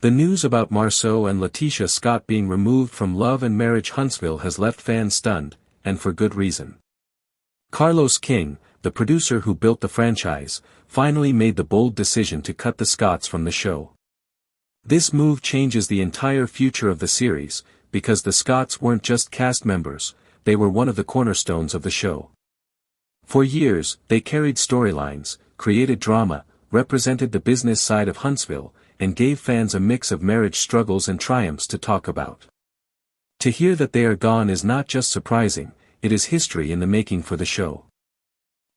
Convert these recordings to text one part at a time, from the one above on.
The news about Marsau and LaTisha Scott being removed from Love and Marriage Huntsville has left fans stunned, and for good reason. Carlos King, the producer who built the franchise, finally made the bold decision to cut the Scotts from the show. This move changes the entire future of the series, because the Scotts weren't just cast members, they were one of the cornerstones of the show. For years, they carried storylines, created drama, represented the business side of Huntsville, and gave fans a mix of marriage struggles and triumphs to talk about. To hear that they are gone is not just surprising, it is history in the making for the show.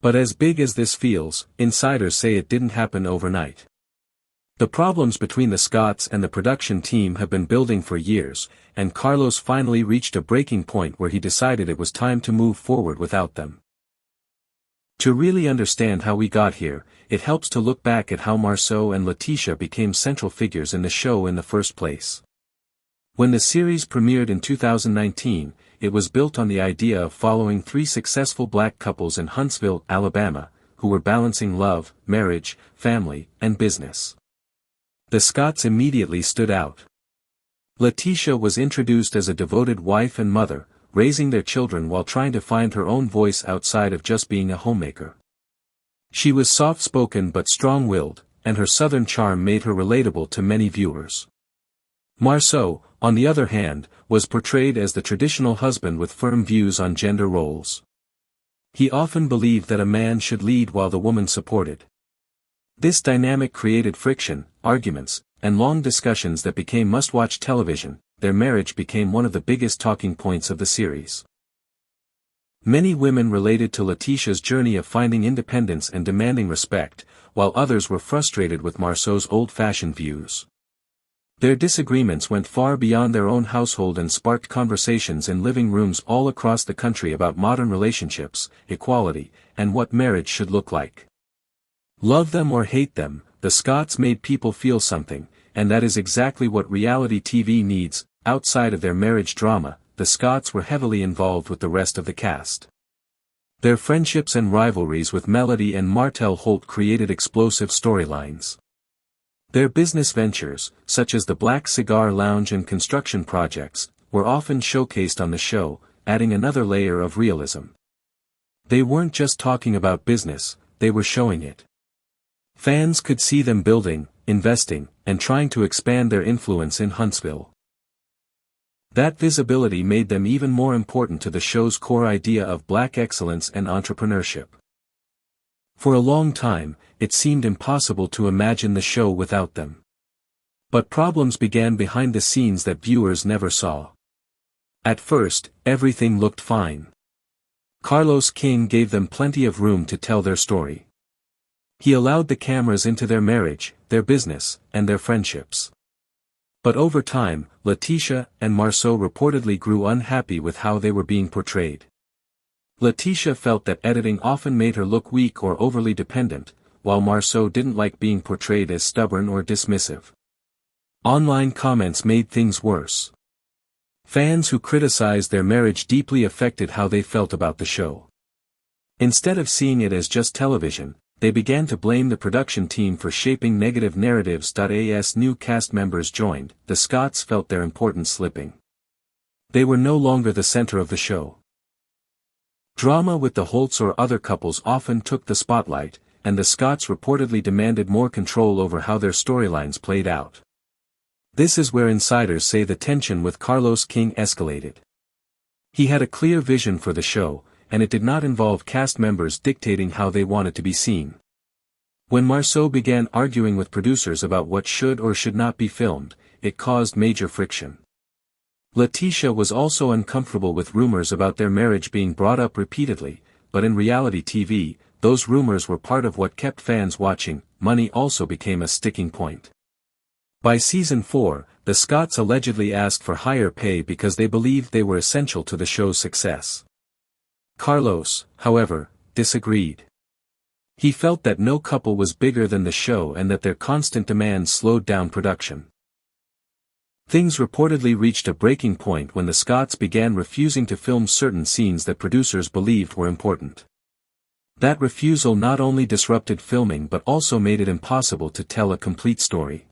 But as big as this feels, insiders say it didn't happen overnight. The problems between the Scotts and the production team have been building for years, and Carlos finally reached a breaking point where he decided it was time to move forward without them. To really understand how we got here, it helps to look back at how Marsau and LaTisha became central figures in the show in the first place. When the series premiered in 2019, it was built on the idea of following three successful black couples in Huntsville, Alabama, who were balancing love, marriage, family, and business. The Scotts immediately stood out. LaTisha was introduced as a devoted wife and mother, raising their children while trying to find her own voice outside of just being a homemaker. She was soft-spoken but strong-willed, and her southern charm made her relatable to many viewers. Marsau, on the other hand, was portrayed as the traditional husband with firm views on gender roles. He often believed that a man should lead while the woman supported. This dynamic created friction, arguments, and long discussions that became must-watch television. Their marriage became one of the biggest talking points of the series. Many women related to LaTisha's journey of finding independence and demanding respect, while others were frustrated with Marsau's old-fashioned views. Their disagreements went far beyond their own household and sparked conversations in living rooms all across the country about modern relationships, equality, and what marriage should look like. Love them or hate them, the Scotts made people feel something, and that is exactly what reality TV needs. Outside of their marriage drama, the Scotts were heavily involved with the rest of the cast. Their friendships and rivalries with Melody and Martell Holt created explosive storylines. Their business ventures, such as the Black Cigar Lounge and construction projects, were often showcased on the show, adding another layer of realism. They weren't just talking about business, they were showing it. Fans could see them building, investing, and trying to expand their influence in Huntsville. That visibility made them even more important to the show's core idea of black excellence and entrepreneurship. For a long time, it seemed impossible to imagine the show without them. But problems began behind the scenes that viewers never saw. At first, everything looked fine. Carlos King gave them plenty of room to tell their story. He allowed the cameras into their marriage, their business, and their friendships. But over time, LaTisha and Marsau reportedly grew unhappy with how they were being portrayed. LaTisha felt that editing often made her look weak or overly dependent, while Marsau didn't like being portrayed as stubborn or dismissive. Online comments made things worse. Fans who criticized their marriage deeply affected how they felt about the show. Instead of seeing it as just television, they began to blame the production team for shaping negative narratives. As new cast members joined, the Scotts felt their importance slipping. They were no longer the center of the show. Drama with the Holts or other couples often took the spotlight, and the Scotts reportedly demanded more control over how their storylines played out. This is where insiders say the tension with Carlos King escalated. He had a clear vision for the show, and it did not involve cast members dictating how they wanted to be seen. When Marsau began arguing with producers about what should or should not be filmed, it caused major friction. LaTisha was also uncomfortable with rumors about their marriage being brought up repeatedly, but in reality TV, those rumors were part of what kept fans watching. Money also became a sticking point. By season 4, the Scotts allegedly asked for higher pay because they believed they were essential to the show's success. Carlos, however, disagreed. He felt that no couple was bigger than the show and that their constant demands slowed down production. Things reportedly reached a breaking point when the Scotts began refusing to film certain scenes that producers believed were important. That refusal not only disrupted filming but also made it impossible to tell a complete story.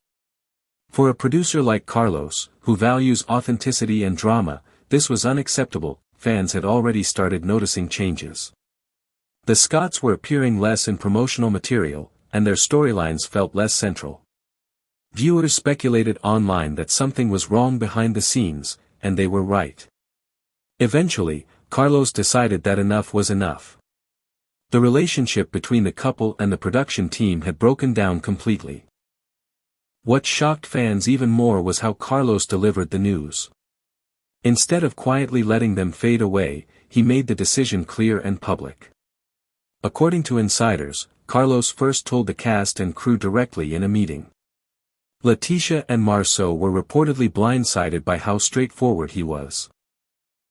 For a producer like Carlos, who values authenticity and drama, this was unacceptable. Fans had already started noticing changes. The Scotts were appearing less in promotional material, and their storylines felt less central. Viewers speculated online that something was wrong behind the scenes, and they were right. Eventually, Carlos decided that enough was enough. The relationship between the couple and the production team had broken down completely. What shocked fans even more was how Carlos delivered the news. Instead of quietly letting them fade away, he made the decision clear and public. According to insiders, Carlos first told the cast and crew directly in a meeting. LaTisha and Marsau were reportedly blindsided by how straightforward he was.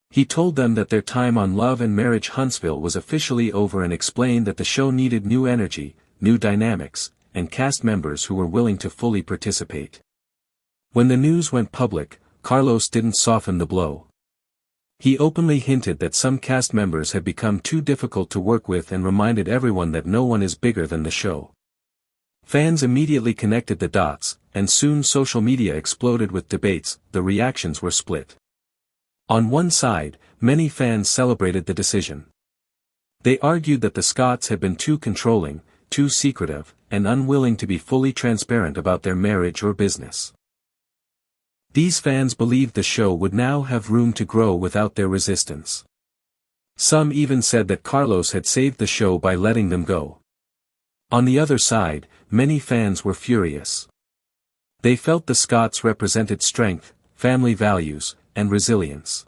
He told them that their time on Love and Marriage Huntsville was officially over and explained that the show needed new energy, new dynamics, and cast members who were willing to fully participate. When the news went public, Carlos didn't soften the blow. He openly hinted that some cast members had become too difficult to work with and reminded everyone that no one is bigger than the show. Fans immediately connected the dots, and soon social media exploded with debates. The reactions were split. On one side, many fans celebrated the decision. They argued that the Scotts had been too controlling, too secretive, and unwilling to be fully transparent about their marriage or business. These fans believed the show would now have room to grow without their resistance. Some even said that Carlos had saved the show by letting them go. On the other side, many fans were furious. They felt the Scotts represented strength, family values, and resilience.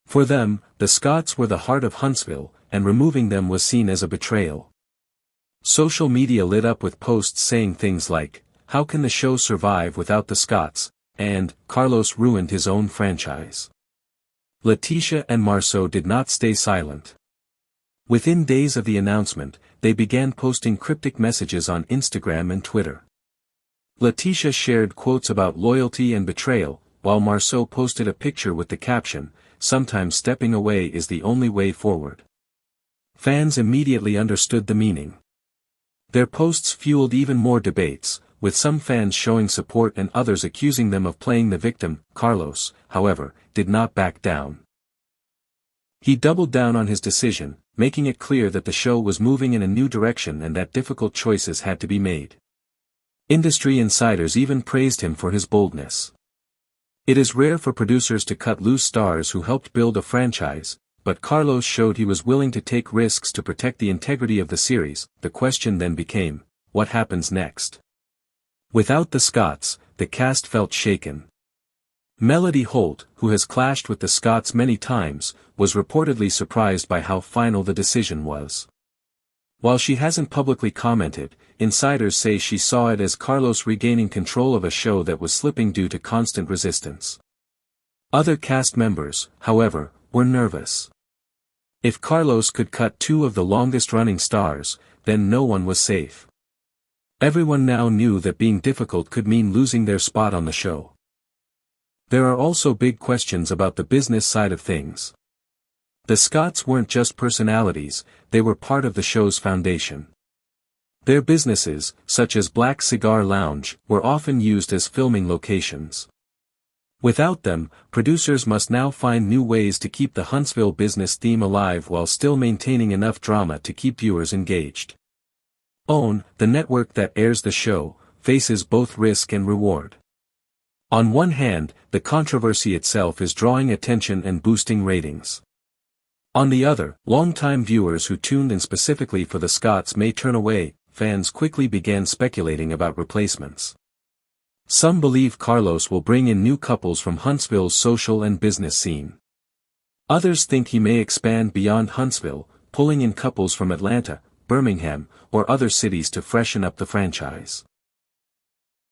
For them, the Scotts were the heart of Huntsville, and removing them was seen as a betrayal. Social media lit up with posts saying things like, "How can the show survive without the Scotts?" and "Carlos ruined his own franchise." LaTisha and Marsau did not stay silent. Within days of the announcement, they began posting cryptic messages on Instagram and Twitter. LaTisha shared quotes about loyalty and betrayal, while Marsau posted a picture with the caption, "Sometimes stepping away is the only way forward." Fans immediately understood the meaning. Their posts fueled even more debates, with some fans showing support and others accusing them of playing the victim. Carlos, however, did not back down. He doubled down on his decision, making it clear that the show was moving in a new direction and that difficult choices had to be made. Industry insiders even praised him for his boldness. It is rare for producers to cut loose stars who helped build a franchise, but Carlos showed he was willing to take risks to protect the integrity of the series. The question then became, what happens next? Without the Scotts, the cast felt shaken. Melody Holt, who has clashed with the Scotts many times, was reportedly surprised by how final the decision was. While she hasn't publicly commented, insiders say she saw it as Carlos regaining control of a show that was slipping due to constant resistance. Other cast members, however, were nervous. If Carlos could cut two of the longest-running stars, then no one was safe. Everyone now knew that being difficult could mean losing their spot on the show. There are also big questions about the business side of things. The Scotts weren't just personalities, they were part of the show's foundation. Their businesses, such as Black Cigar Lounge, were often used as filming locations. Without them, producers must now find new ways to keep the Huntsville business theme alive while still maintaining enough drama to keep viewers engaged. OWN, the network that airs the show, faces both risk and reward. On one hand, the controversy itself is drawing attention and boosting ratings. On the other, longtime viewers who tuned in specifically for the Scotts may turn away. Fans quickly began speculating about replacements. Some believe Carlos will bring in new couples from Huntsville's social and business scene. Others think he may expand beyond Huntsville, pulling in couples from Atlanta, Birmingham, or other cities to freshen up the franchise.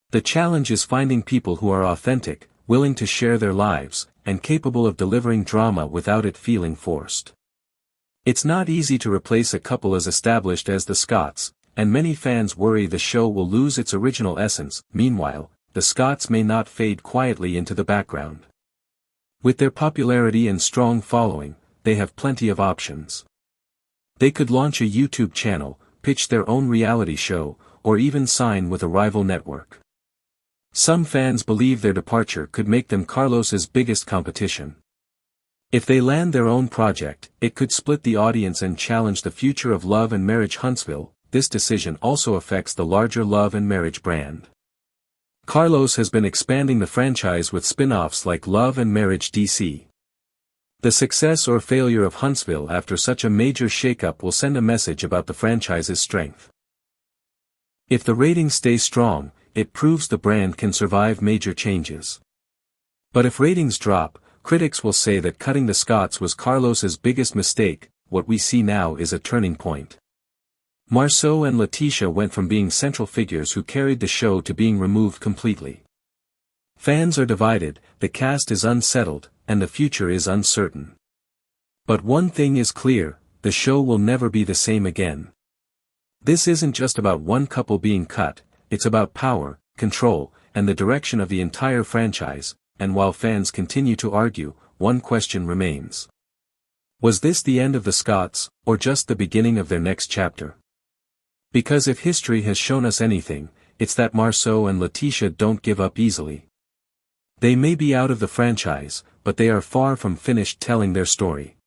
The challenge is finding people who are authentic, willing to share their lives, and capable of delivering drama without it feeling forced. It's not easy to replace a couple as established as the Scotts, and many fans worry the show will lose its original essence. Meanwhile, the Scotts may not fade quietly into the background. With their popularity and strong following, they have plenty of options. They could launch a YouTube channel, pitch their own reality show, or even sign with a rival network. Some fans believe their departure could make them Carlos's biggest competition. If they land their own project, it could split the audience and challenge the future of Love and Marriage Huntsville. This decision also affects the larger Love and Marriage brand. Carlos has been expanding the franchise with spin-offs like Love and Marriage DC. The success or failure of Huntsville after such a major shakeup will send a message about the franchise's strength. If the ratings stay strong, it proves the brand can survive major changes. But if ratings drop, critics will say that cutting the Scotts was Carlos's biggest mistake. What we see now is a turning point. Marsau and LaTisha went from being central figures who carried the show to being removed completely. Fans are divided, the cast is unsettled, and the future is uncertain. But one thing is clear, the show will never be the same again. This isn't just about one couple being cut, it's about power, control, and the direction of the entire franchise. And while fans continue to argue, one question remains. Was this the end of the Scotts, or just the beginning of their next chapter? Because if history has shown us anything, it's that Marsau and LaTisha don't give up easily. They may be out of the franchise, but they are far from finished telling their story.